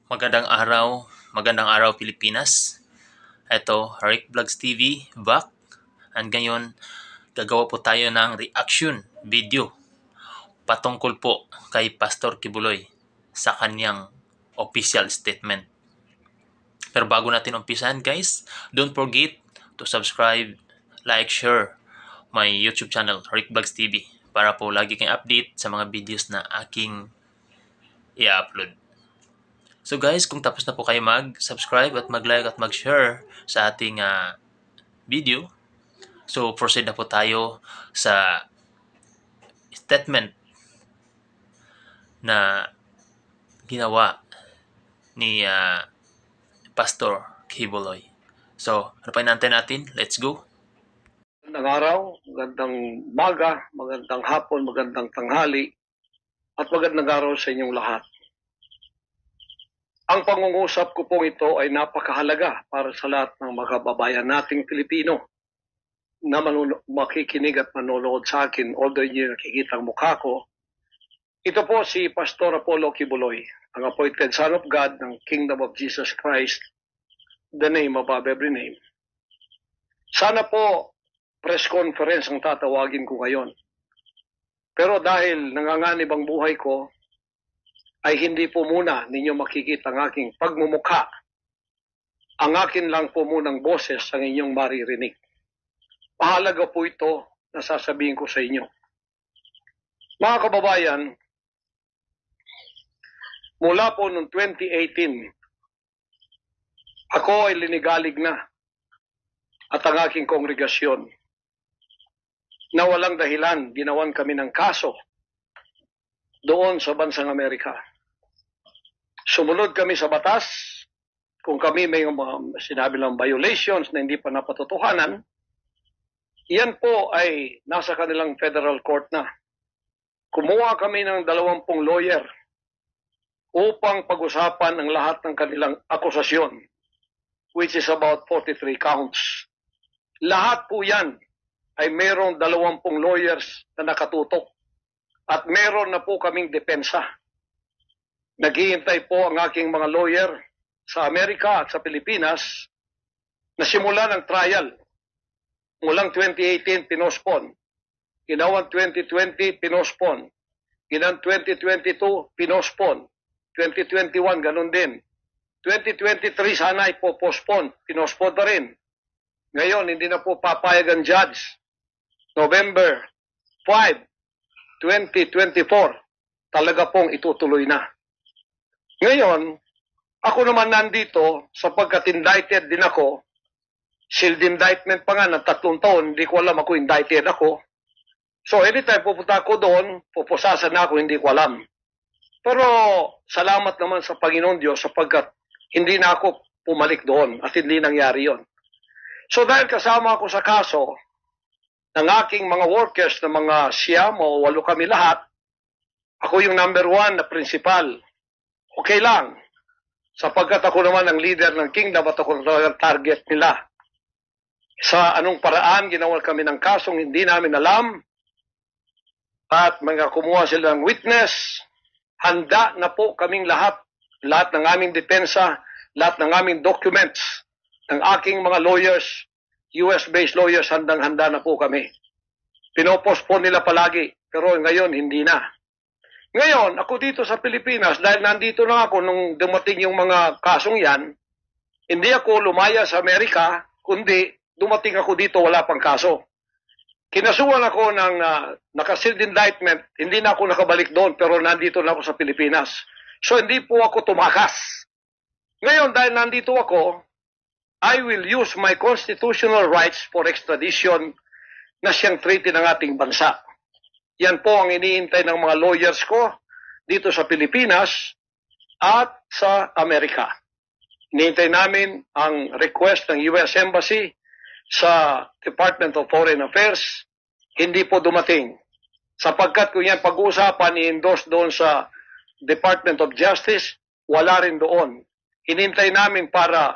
Magandang araw Pilipinas. Ito, Rick Vlogs TV, back. And ngayon, gagawa po tayo ng reaction video patungkol po kay Pastor Kibuloy sa kanyang official statement. Pero bago natin umpisahan guys, don't forget to subscribe, like, share my YouTube channel, Rick Vlogs TV, para po lagi kayong update sa mga videos na aking i-upload. So guys, kung tapos na po kayo mag-subscribe at mag-like at mag-share sa ating video, so proceed na po tayo sa statement na ginawa ni Pastor Kibuloy. So, ano pa inaantay natin? Let's go! Magandang araw, magandang umaga, magandang hapon, magandang tanghali, at magandang araw sa inyong lahat. Ang pangungusap ko pong ito ay napakahalaga para sa lahat ng mga kababayan nating Pilipino na makikinig at manonood sa akin, although hindi nakikita ang mukha ko. Ito po si Pastor Apollo Kibuloy, ang appointed Son of God ng Kingdom of Jesus Christ, the name above every name. Sana po press conference ang tatawagin ko ngayon. Pero dahil nanganganib ang buhay ko, ay hindi po muna ninyo makikita ang aking pagmumukha. Ang akin lang po munang boses ang inyong maririnig. Mahalaga po ito na sasabihin ko sa inyo. Mga kababayan, mula po noong 2018, ako ay linigalig na at ang aking kongregasyon na walang dahilan ginawan kami ng kaso doon sa bansang Amerika. Sumunod kami sa batas. Kung kami may mga sinabi lang violations na hindi pa napatotohanan, yan po ay nasa kanilang federal court na. Kumuha kami ng 20 lawyer upang pag-usapan ang lahat ng kanilang akusasyon, which is about 43 counts. Lahat po yan ay mayroong 20 lawyers na nakatutok. At meron na po kaming depensa. Naghihintay po ang aking mga lawyer sa Amerika at sa Pilipinas na simula ng trial. Mulang 2018, pinospon. Ginawang 2020, pinospon. Ginawang 2022, pinospon. 2021, ganun din. 2023, sana ipopospon. Pinospon na rin. Ngayon, hindi na po papayag ang judge. November 5, 2024, talaga pong itutuloy na. Ngayon, ako naman nandito sapagkat indicted din ako, sealed indictment pa nga ng 3 taon, hindi ko alam ako indicted ako. So anytime pupunta ako doon, pupusasan na ako, hindi ko alam. Pero salamat naman sa Panginoon Diyos sapagkat hindi na ako pumalik doon at hindi nangyari yon. So dahil kasama ako sa kaso, ng aking mga workers na mga 9 o 8 kami lahat, ako yung number 1 na principal. Okay lang. Sapagkat ako naman ang leader ng kingdom at ako ang target nila. Sa anong paraan ginawa kami ng kasong hindi namin alam at mga kumuha sila ng witness, handa na po kaming lahat ng aming depensa, lahat ng aming documents, ng aking mga lawyers, US-based lawyers, handang-handa na po kami. Pinopospon nila palagi, pero ngayon hindi na. Ngayon, ako dito sa Pilipinas, dahil nandito na ako nung dumating yung mga kasong yan, hindi ako lumaya sa Amerika, kundi dumating ako dito, wala pang kaso. Kinasuhan ako ng naka-sealed indictment, hindi na ako nakabalik doon, pero nandito na ako sa Pilipinas. So hindi po ako tumakas. Ngayon, dahil nandito ako, I will use my constitutional rights for extradition na siyang treaty ng ating bansa. Yan po ang iniintay ng mga lawyers ko dito sa Pilipinas at sa Amerika. Iniintay namin ang request ng US Embassy sa Department of Foreign Affairs. Hindi po dumating. Sapagkat kung yan pag-uusapan, i-endorse doon sa Department of Justice, wala rin doon. Inintay namin para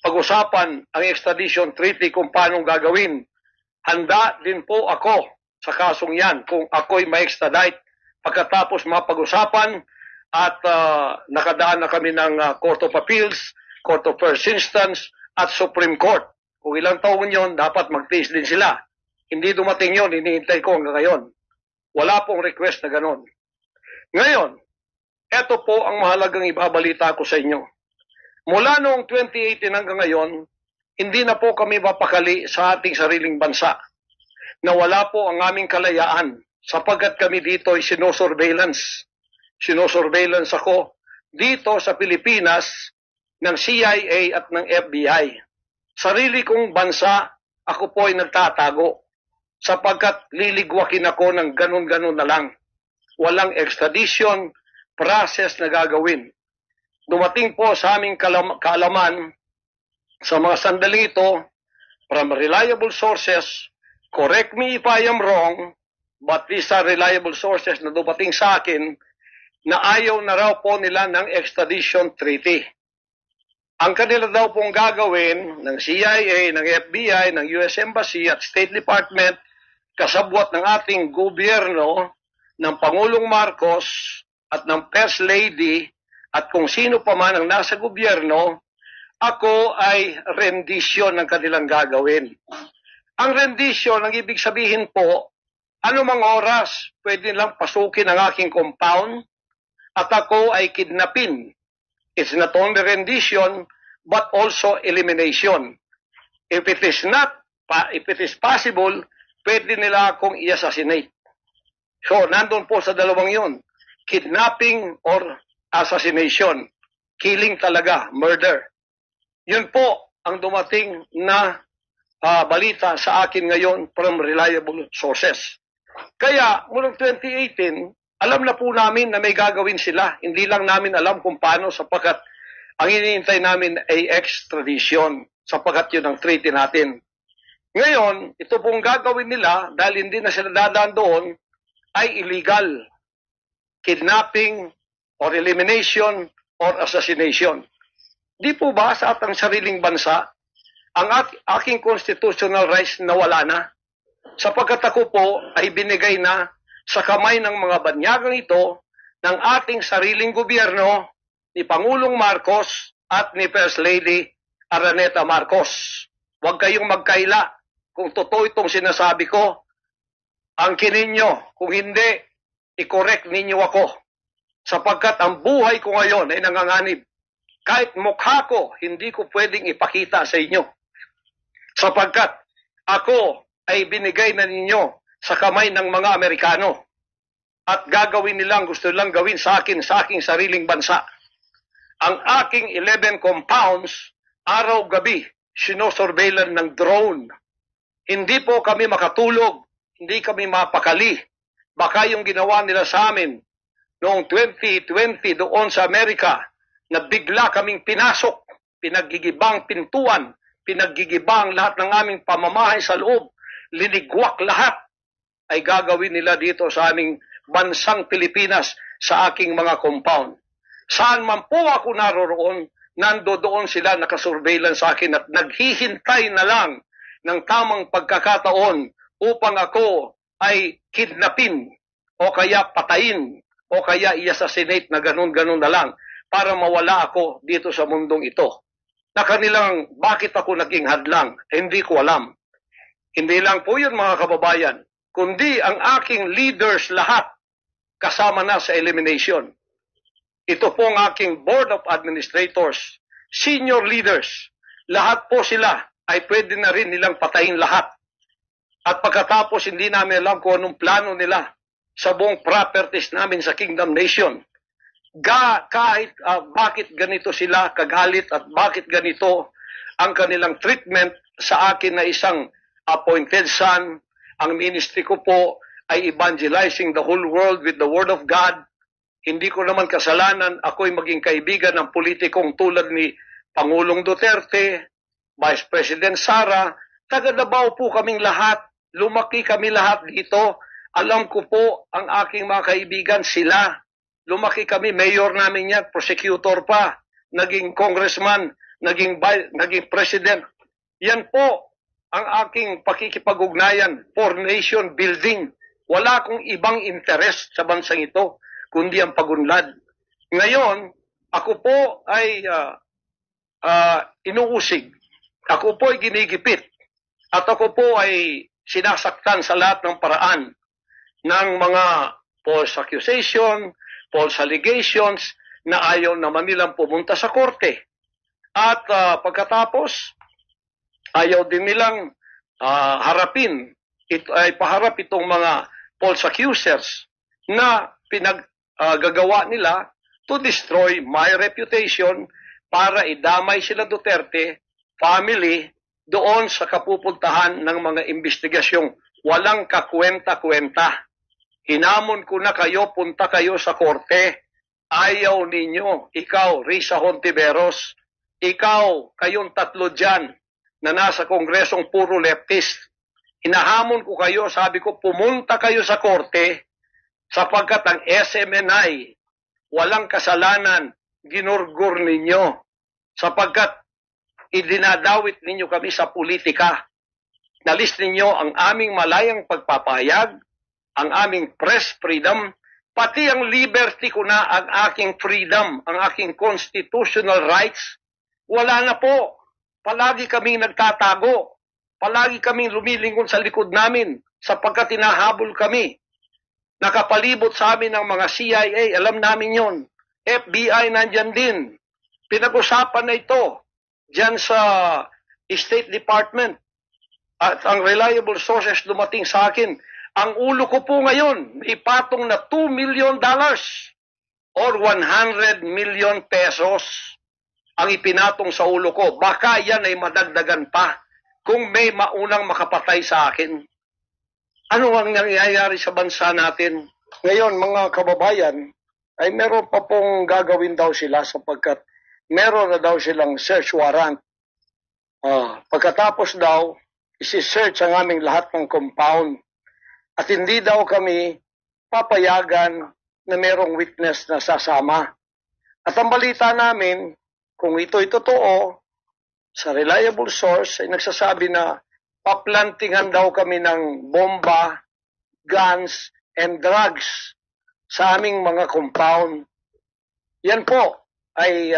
pag-usapan ang extradition treaty kung paano gagawin. Handa din po ako sa kasong yan kung ako'y ma-extradite pagkatapos mapag-usapan at nakadaan na kami ng Court of Appeals, Court of First Instance, at Supreme Court. Kung ilang taon yon, dapat mag-tiis din sila. Hindi dumating yon, hinihintay ko hanggang ngayon. Wala pong request na ganon. Ngayon, eto po ang mahalagang ibabalita ko sa inyo. Mula noong 2018 hanggang ngayon, hindi na po kami mapakali sa ating sariling bansa. Nawala po ang aming kalayaan sapagkat kami dito ay sinosurveillance. Sinosurveillance ako dito sa Pilipinas ng CIA at ng FBI. Sarili kong bansa, ako po ay nagtatago sapagkat liligwakin ako ng ganun-ganun na lang. Walang extradition process na gagawin. Dumating po sa aming kaalaman sa mga sandaling ito from reliable sources. Correct me if I am wrong, but these are reliable sources na dumating sa akin na ayaw na raw po nila ng extradition treaty. Ang kanila daw pong gagawin ng CIA, ng FBI, ng US Embassy at State Department, kasabwat ng ating gobyerno, ng Pangulong Marcos at ng First Lady at kung sino pa man ang nasa gobyerno, ako ay rendition ng kanilang gagawin. Ang rendition, ang ibig sabihin po, anumang oras pwede lang pasukin ang aking compound at ako ay kidnapin. It's not only rendition, but also elimination. If it is possible, pwede nila akong i-assassinate. So, nandun po sa dalawang yun. Kidnapping or assassination. Killing talaga, murder. Yun po ang dumating na balita sa akin ngayon from reliable sources. Kaya, mulang 2018, alam na po namin na may gagawin sila. Hindi lang namin alam kung paano sapagkat ang iniintay namin ay extradition sapagkat yun ang treaty natin. Ngayon, ito pong gagawin nila dahil hindi na sila dadaan doon ay illegal. Kidnapping or elimination or assassination. Di po ba sa atang sariling bansa ang aking constitutional rights na wala na? Sapagkat ako po ay binigay na sa kamay ng mga banyagang ito ng ating sariling gobyerno ni Pangulong Marcos at ni First Lady Araneta Marcos. Huwag kayong magkaila kung totoo itong sinasabi ko. Angkinin nyo. Kung hindi, i-correct ninyo ako. Sapagkat ang buhay ko ngayon ay nanganganib. Kahit mukha ko, hindi ko pwedeng ipakita sa inyo. Sapagkat ako ay binigay na ninyo sa kamay ng mga Amerikano. At gagawin nilang, gusto nilang gawin sa akin, sa aking sariling bansa. Ang aking 11 compounds, araw-gabi, sinosurveillan ng drone. Hindi po kami makatulog, hindi kami mapakali. Baka yung ginawa nila sa amin noong 2020 doon sa Amerika, na bigla kaming pinasok, pinaggigibang pintuan, pinaggigibang lahat ng aming pamamahay sa loob, linigwak lahat, ay gagawin nila dito sa aming bansang Pilipinas sa aking mga compound. Saan man po ako naroroon, nandoon sila nakasurveillance sa akin at naghihintay na lang ng tamang pagkakataon upang ako ay kidnapin o kaya patayin o kaya i-assassinate na ganun-ganun na lang para mawala ako dito sa mundong ito. Na kanilang bakit ako naging hadlang, hindi ko alam. Hindi lang po yun mga kababayan, kundi ang aking leaders lahat kasama na sa elimination. Ito po ang aking Board of Administrators, senior leaders, lahat po sila ay pwede na rin nilang patayin lahat. At pagkatapos hindi namin alam kung anong plano nila sa buong properties namin sa Kingdom Nation. Kahit bakit ganito sila kagalit at bakit ganito ang kanilang treatment sa akin na isang appointed son. Ang ministry ko po ay evangelizing the whole world with the Word of God. Hindi ko naman kasalanan ako'y maging kaibigan ng politikong tulad ni Pangulong Duterte, Vice President Sara. Taga Davao po kaming lahat. Lumaki kami lahat dito. Alam ko po ang aking mga kaibigan sila. Lumaki kami, mayor namin yan, prosecutor pa, naging congressman, naging president. Yan po ang aking pakikipag-ugnayan for nation building. Wala akong ibang interest sa bansang ito, kundi ang pagunlad. Ngayon, ako po ay inuusig. Ako po ay ginigipit. At ako po ay sinasaktan sa lahat ng paraan ng mga false accusation, false allegations na ayaw naman nilang pumunta sa korte. At pagkatapos, ayaw din nilang paharap itong mga false accusers na pinaggagawa nila to destroy my reputation para idamay sila Duterte family doon sa kapupuntahan ng mga investigasyong walang kakwenta-kwenta. Hinamon ko na kayo, punta kayo sa korte. Ayaw ninyo. Ikaw, Risa Hontiveros. Ikaw, kayong tatlo dyan na nasa kongresong puro leftist. Hinahamon ko kayo, sabi ko, pumunta kayo sa korte sapagkat ang SMNI walang kasalanan, ginurgur ninyo sapagkat idinadawit ninyo kami sa politika. Nalis ninyo ang aming malayang pagpapahayag, ang aming press freedom, pati ang liberty ko na, ang aking freedom, ang aking constitutional rights. Wala na po. Palagi kaming nagtatago. Palagi kaming lumilingon sa likod namin sapagkat tinahabol kami. Nakapalibot sa amin ng mga CIA, alam namin yon. FBI nandyan din. Pinag-usapan na ito dyan sa State Department. At ang reliable sources dumating sa akin. Ang ulo ko po ngayon, ipatong na $2 million or 100 million pesos ang ipinatong sa ulo ko. Baka yan ay madagdagan pa kung may maunang makapatay sa akin. Ano ang nangyayari sa bansa natin? Ngayon, mga kababayan, ay meron pa pong gagawin daw sila sapagkat meron na daw silang search warrant. Pagkatapos daw, isi-search ang aming lahat ng compound. At hindi daw kami papayagan na merong witness na sasama. At ang balita namin, kung ito'y totoo, sa reliable source ay nagsasabi na paplantingan daw kami ng bomba, guns, and drugs sa aming mga compound. Yan po ay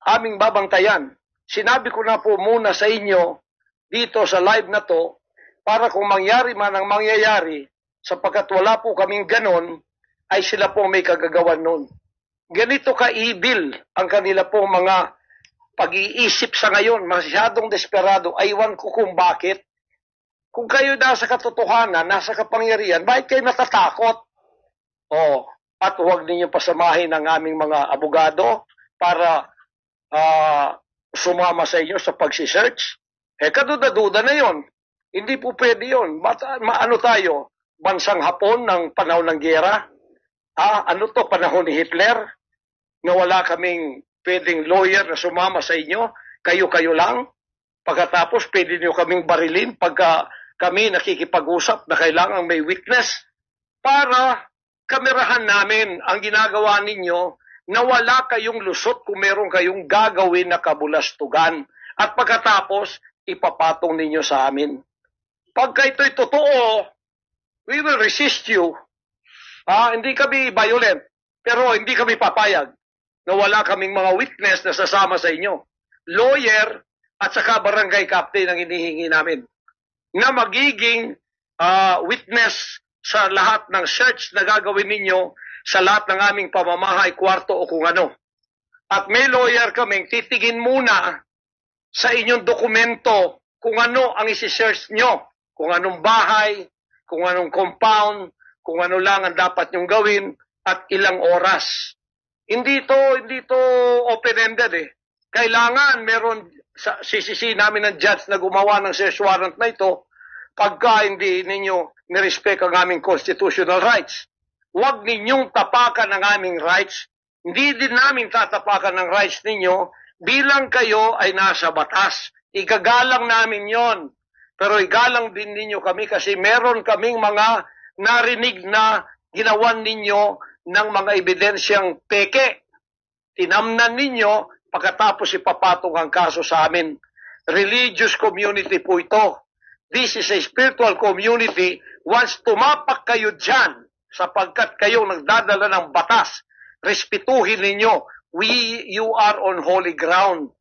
aming babantayan. Sinabi ko na po muna sa inyo dito sa live na to para kung mangyari man ang mangyayari sapagkat wala po kaming ganon ay sila po may kagagawan nun. Ganito ka-evil ang kanila po mga pag-iisip sa ngayon, masyadong desperado. Aywan ko kung bakit. Kung kayo nasa katotohanan, nasa kapangyarihan, bakit kayo natatakot? At huwag ninyo pasamahin ang aming mga abogado para sumama sa inyo sa pagsisearch. Kaduda-duda na yon. Hindi po pwede yun. Ano tayo? Bansang Hapon ng panahon ng giyera? Ano to? Panahon ni Hitler? Na wala kaming pwedeng lawyer na sumama sa inyo? Kayo-kayo lang? Pagkatapos, pwede nyo kaming barilin pagka kami nakikipag-usap na kailangan may witness para kamerahan namin ang ginagawa ninyo na wala kayong lusot kung meron kayong gagawin na kabulastugan. At pagkatapos, ipapatong ninyo sa amin. Pagka ito'y totoo, we will resist you. Hindi kami violent, pero hindi kami papayag na wala kaming mga witness na sasama sa inyo. Lawyer at saka barangay captain ang hinihingi namin na magiging witness sa lahat ng search na gagawin ninyo sa lahat ng aming pamamahay, kwarto o kung ano. At may lawyer kaming titigin muna sa inyong dokumento kung ano ang isi-search nyo, kung anong bahay, kung anong compound, kung ano lang ang dapat nyong gawin at ilang oras. Hindi to open-ended eh. Kailangan meron sisisi namin ng judge na gumawa ng search warrant na ito pagka hindi ninyo nirespect ang aming constitutional rights. Huwag ninyong tapakan ang aming rights. Hindi din namin tatapakan ng rights ninyo bilang kayo ay nasa batas. Igagalang namin yon. Pero igalang din ninyo kami kasi meron kaming mga narinig na ginawan ninyo ng mga ebidensyang peke. Tinamnan ninyo pagkatapos ipapatong ang kaso sa amin. Religious community po ito. This is a spiritual community. Once tumapak kayo dyan, sapagkat kayo nagdadala ng batas respetuhin ninyo. You are on holy ground.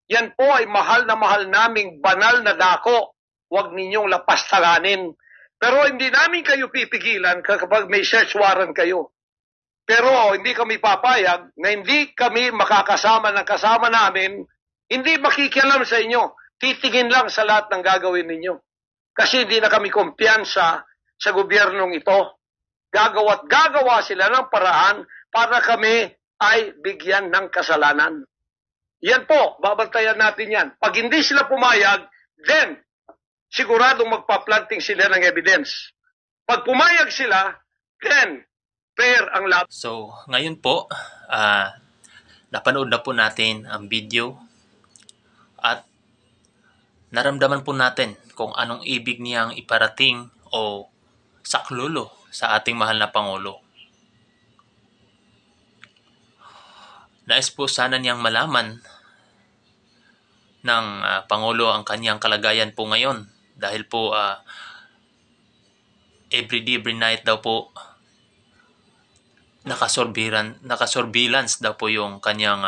Yan po ay mahal na mahal naming banal na dako. Huwag ninyong lapastanganin. Pero hindi namin kayo pipigilan kapag may search warrant kayo. Pero hindi kami papayag na hindi kami makakasama ng kasama namin, hindi makikialam sa inyo. Titingin lang sa lahat ng gagawin ninyo. Kasi hindi na kami kumpiyansa sa gobyernong ito. Gagawa sila ng paraan para kami ay bigyan ng kasalanan. Yan po, babantayan natin yan. Pag hindi sila pumayag, then siguradong magpa-planting sila ng evidence. Pag pumayag sila, then fair ang laban. So, ngayon po, napanood na po natin ang video at naramdaman po natin kung anong ibig niyang iparating o saklolo sa ating mahal na Pangulo. Nais po sana niyang malaman ng Pangulo ang kanyang kalagayan po ngayon dahil po every day, every night daw po nakasurveillance daw po yung kanyang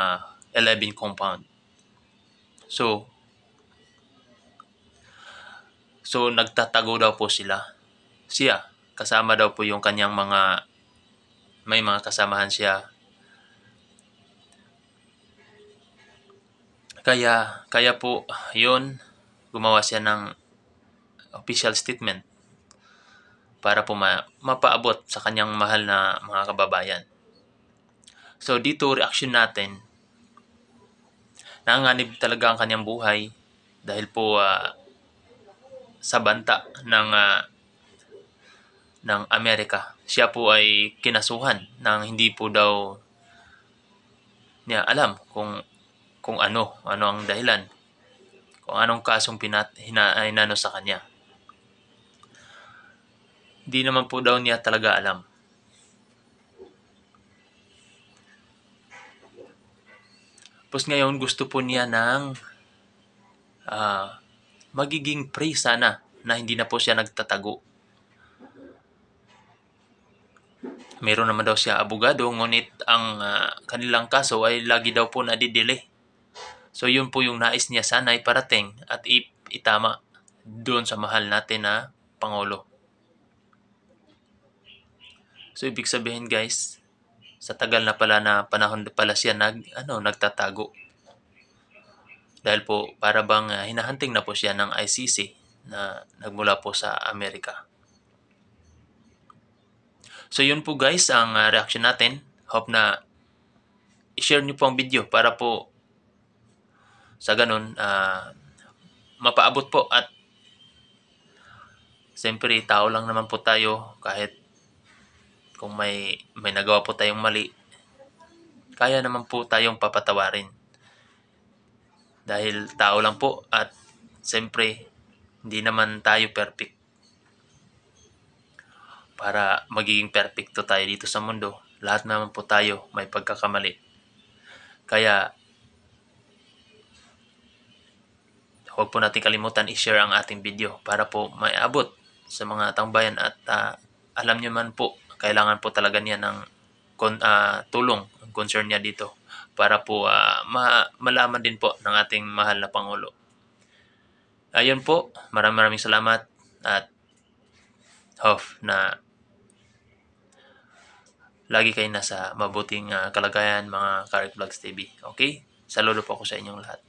11 compound. So nagtatago daw po siya kasama daw po yung kanyang may mga kasamahan siya. Kaya po yun, gumawa siya ng official statement para po mapaabot sa kanyang mahal na mga kababayan. So dito, reaction natin, nanganganib talaga ang kanyang buhay dahil po sa banta ng Amerika. Siya po ay kinasuhan ng hindi po daw niya alam kung ano ang dahilan, kung anong kasong hinano sa kanya. Hindi naman po daw niya talaga alam. Tapos ngayon gusto po niya ng magiging free sana na hindi na po siya nagtatago. Meron naman daw siya abogado, ngunit ang kanilang kaso ay lagi daw po nadidelay. So yun po yung nais niya sana iparating at itama doon sa mahal natin na Pangulo. So ibig sabihin guys, sa tagal na pala na panahon pala siya nagtatago. Dahil po para bang hinahunting na po siya ng ICC na nagmula po sa Amerika. So yun po guys ang reaction natin. Hope na i-share niyo po ang video para po sa ganun mapaabot po at siyempre tao lang naman po tayo, kahit kung may nagawa po tayong mali, kaya naman po tayong papatawarin. Dahil tao lang po at siyempre hindi naman tayo perfect. Para magiging perfecto tayo dito sa mundo, lahat naman po tayo may pagkakamali. Kaya huwag po natin kalimutan i-share ang ating video para po maiabot sa mga taong bayan at alam nyo man po, kailangan po talaga niya ng tulong, ang concern niya dito para po malaman din po ng ating mahal na Pangulo. Ayun po, maraming salamat at hope na lagi kayo nasa mabuting kalagayan mga Karik Vlogs TV. Okay? Saludo po ako sa inyong lahat.